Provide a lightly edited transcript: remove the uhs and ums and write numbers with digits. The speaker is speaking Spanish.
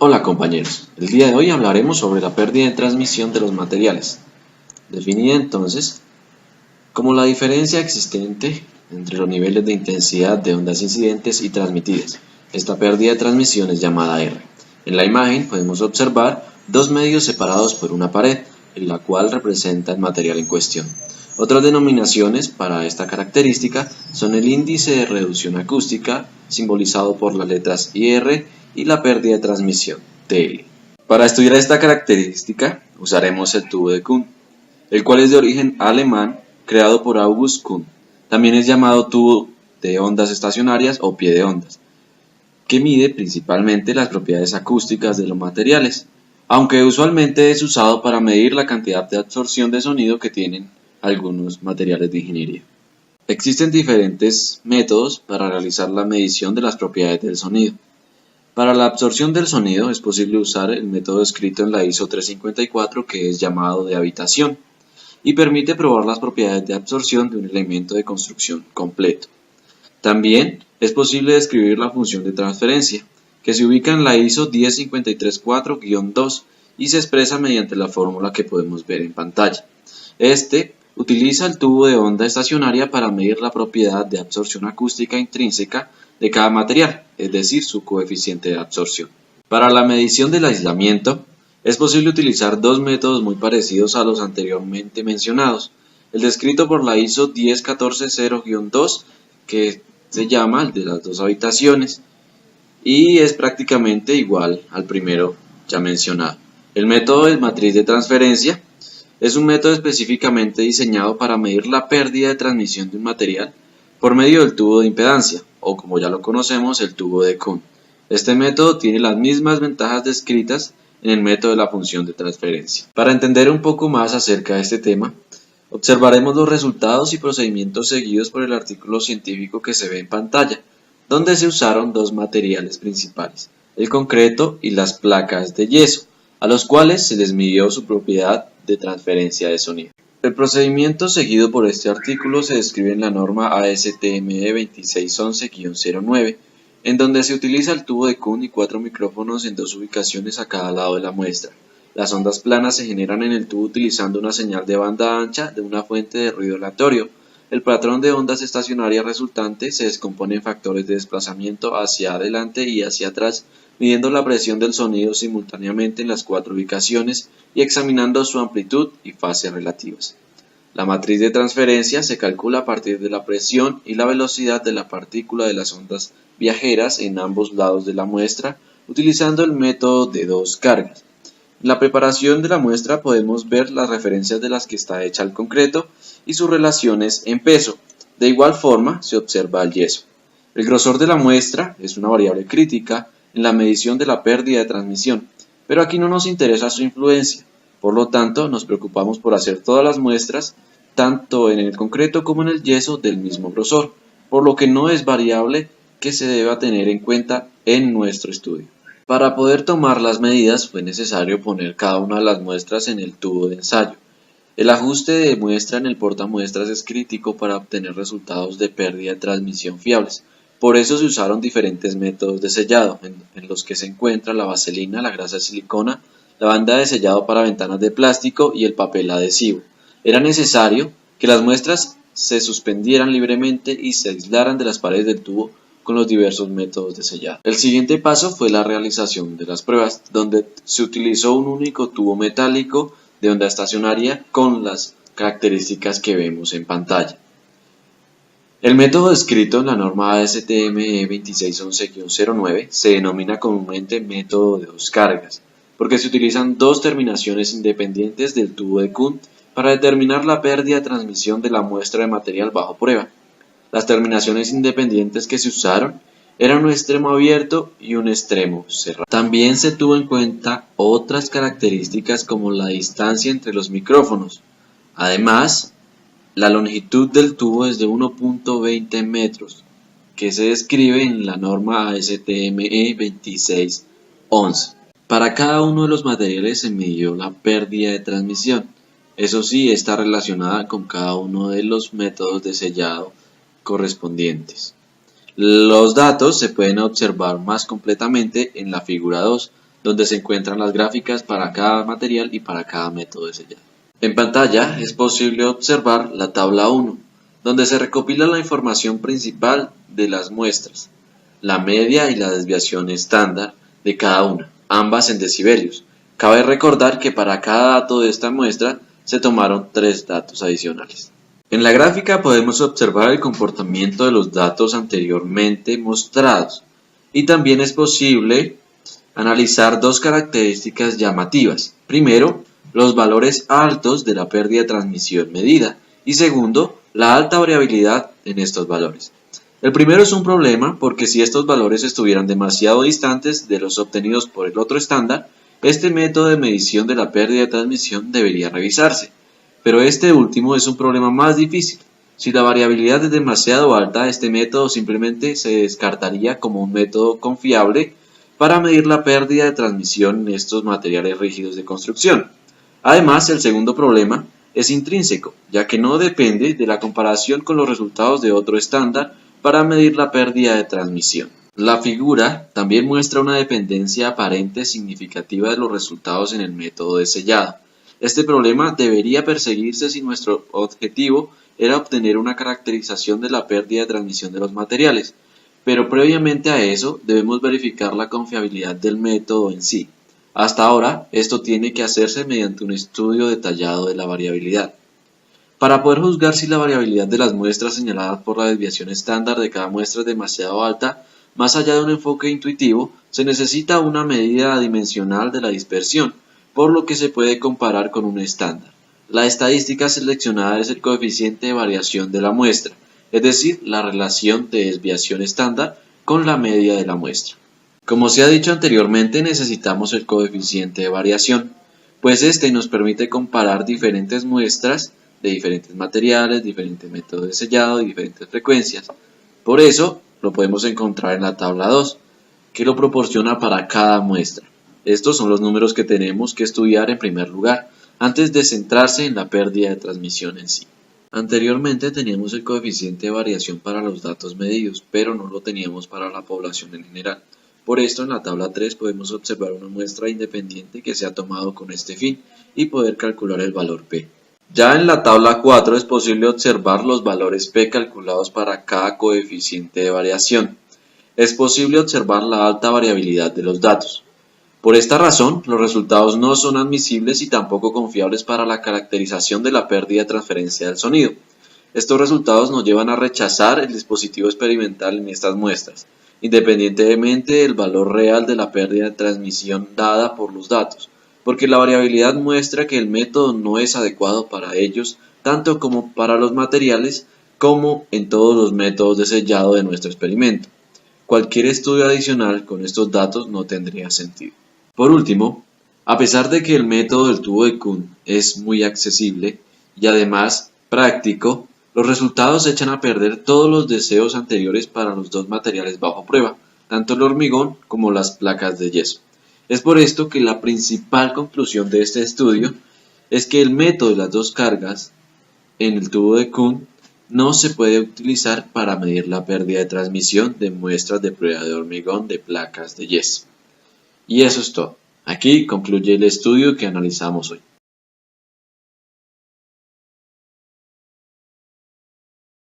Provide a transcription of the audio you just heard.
Hola compañeros, el día de hoy hablaremos sobre la pérdida en transmisión de los materiales, definida entonces como la diferencia existente entre los niveles de intensidad de ondas incidentes y transmitidas. Esta pérdida de transmisión es llamada R. En la imagen podemos observar dos medios separados por una pared, en la cual representa el material en cuestión. Otras denominaciones para esta característica son el índice de reducción acústica, simbolizado por las letras IR, y la pérdida de transmisión, TL. Para estudiar esta característica usaremos el tubo de Kuhn, el cual es de origen alemán, creado por August Kuhn. También es llamado tubo de ondas estacionarias o pie de ondas, que mide principalmente las propiedades acústicas de los materiales, aunque usualmente es usado para medir la cantidad de absorción de sonido que tienen algunos materiales de ingeniería. Existen diferentes métodos para realizar la medición de las propiedades del sonido. Para la absorción del sonido es posible usar el método descrito en la ISO 354, que es llamado de habitación, y permite probar las propiedades de absorción de un elemento de construcción completo. También es posible describir la función de transferencia, que se ubica en la ISO 10534-2 y se expresa mediante la fórmula que podemos ver en pantalla. Este utiliza el tubo de onda estacionaria para medir la propiedad de absorción acústica intrínseca de cada material, es decir, su coeficiente de absorción. Para la medición del aislamiento, es posible utilizar dos métodos muy parecidos a los anteriormente mencionados. El descrito por la ISO 10140-2, que se llama el de las dos habitaciones, y es prácticamente igual al primero ya mencionado. El método de matriz de transferencia es un método específicamente diseñado para medir la pérdida de transmisión de un material por medio del tubo de impedancia, o como ya lo conocemos, el tubo de Kuhn. Este método tiene las mismas ventajas descritas en el método de la función de transferencia. Para entender un poco más acerca de este tema, observaremos los resultados y procedimientos seguidos por el artículo científico que se ve en pantalla, donde se usaron dos materiales principales, el concreto y las placas de yeso, a los cuales se les midió su propiedad de transferencia de sonido. El procedimiento seguido por este artículo se describe en la norma ASTM 2611-09, en donde se utiliza el tubo de Kuhn y 4 micrófonos en dos ubicaciones a cada lado de la muestra. Las ondas planas se generan en el tubo utilizando una señal de banda ancha de una fuente de ruido aleatorio. El patrón de ondas estacionarias resultante se descompone en factores de desplazamiento hacia adelante y hacia atrás, midiendo la presión del sonido simultáneamente en las 4 ubicaciones y examinando su amplitud y fase relativas. La matriz de transferencia se calcula a partir de la presión y la velocidad de la partícula de las ondas viajeras en ambos lados de la muestra, utilizando el método de dos cargas. En la preparación de la muestra podemos ver las referencias de las que está hecha el concreto y sus relaciones en peso. De igual forma se observa el yeso. El grosor de la muestra es una variable crítica en la medición de la pérdida de transmisión, pero aquí no nos interesa su influencia. Por lo tanto, nos preocupamos por hacer todas las muestras, tanto en el concreto como en el yeso, del mismo grosor, por lo que no es variable que se deba tener en cuenta en nuestro estudio. Para poder tomar las medidas fue necesario poner cada una de las muestras en el tubo de ensayo. El ajuste de muestra en el portamuestras es crítico para obtener resultados de pérdida de transmisión fiables. Por eso se usaron diferentes métodos de sellado, en los que se encuentra la vaselina, la grasa de silicona, la banda de sellado para ventanas de plástico y el papel adhesivo. Era necesario que las muestras se suspendieran libremente y se aislaran de las paredes del tubo con los diversos métodos de sellado. El siguiente paso fue la realización de las pruebas, donde se utilizó un único tubo metálico de onda estacionaria con las características que vemos en pantalla. El método descrito en la norma ASTM 2611-09 se denomina comúnmente método de dos cargas, porque se utilizan dos terminaciones independientes del tubo de Kuhn para determinar la pérdida de transmisión de la muestra de material bajo prueba. Las terminaciones independientes que se usaron eran un extremo abierto y un extremo cerrado. También se tuvo en cuenta otras características como la distancia entre los micrófonos. Además, la longitud del tubo es de 1.20 metros, que se describe en la norma ASTME 2611. Para cada uno de los materiales se midió la pérdida de transmisión. Eso sí, está relacionada con cada uno de los métodos de sellado correspondientes. Los datos se pueden observar más completamente en la figura 2, donde se encuentran las gráficas para cada material y para cada método de sellado. En pantalla es posible observar la tabla 1, donde se recopila la información principal de las muestras, la media y la desviación estándar de cada una, ambas en decibelios. Cabe recordar que para cada dato de esta muestra se tomaron 3 datos adicionales. En la gráfica podemos observar el comportamiento de los datos anteriormente mostrados y también es posible analizar 2 características llamativas. Primero, los valores altos de la pérdida de transmisión medida y segundo, la alta variabilidad en estos valores. El primero es un problema porque si estos valores estuvieran demasiado distantes de los obtenidos por el otro estándar, este método de medición de la pérdida de transmisión debería revisarse. Pero este último es un problema más difícil. Si la variabilidad es demasiado alta, este método simplemente se descartaría como un método confiable para medir la pérdida de transmisión en estos materiales rígidos de construcción. Además, el segundo problema es intrínseco, ya que no depende de la comparación con los resultados de otro estándar para medir la pérdida de transmisión. La figura también muestra una dependencia aparente significativa de los resultados en el método de sellado. Este problema debería perseguirse si nuestro objetivo era obtener una caracterización de la pérdida de transmisión de los materiales, pero previamente a eso debemos verificar la confiabilidad del método en sí. Hasta ahora, esto tiene que hacerse mediante un estudio detallado de la variabilidad. Para poder juzgar si la variabilidad de las muestras señaladas por la desviación estándar de cada muestra es demasiado alta, más allá de un enfoque intuitivo, se necesita una medida dimensional de la dispersión, por lo que se puede comparar con un estándar. La estadística seleccionada es el coeficiente de variación de la muestra, es decir, la relación de desviación estándar con la media de la muestra. Como se ha dicho anteriormente, necesitamos el coeficiente de variación, pues este nos permite comparar diferentes muestras de diferentes materiales, diferentes métodos de sellado y diferentes frecuencias. Por eso, lo podemos encontrar en la tabla 2, que lo proporciona para cada muestra. Estos son los números que tenemos que estudiar en primer lugar, antes de centrarse en la pérdida de transmisión en sí. Anteriormente teníamos el coeficiente de variación para los datos medidos, pero no lo teníamos para la población en general. Por esto, en la tabla 3 podemos observar una muestra independiente que se ha tomado con este fin y poder calcular el valor P. Ya en la tabla 4 es posible observar los valores P calculados para cada coeficiente de variación. Es posible observar la alta variabilidad de los datos. Por esta razón, los resultados no son admisibles y tampoco confiables para la caracterización de la pérdida de transferencia del sonido. Estos resultados nos llevan a rechazar el dispositivo experimental en estas muestras, independientemente del valor real de la pérdida de transmisión dada por los datos, porque la variabilidad muestra que el método no es adecuado para ellos, tanto como para los materiales como en todos los métodos de sellado de nuestro experimento. Cualquier estudio adicional con estos datos no tendría sentido. Por último, a pesar de que el método del tubo de Kuhn es muy accesible y además práctico, los resultados echan a perder todos los deseos anteriores para los 2 materiales bajo prueba, tanto el hormigón como las placas de yeso. Es por esto que la principal conclusión de este estudio es que el método de las 2 cargas en el tubo de Kuhn no se puede utilizar para medir la pérdida de transmisión de muestras de prueba de hormigón de placas de yeso. Y eso es todo. Aquí concluye el estudio que analizamos hoy.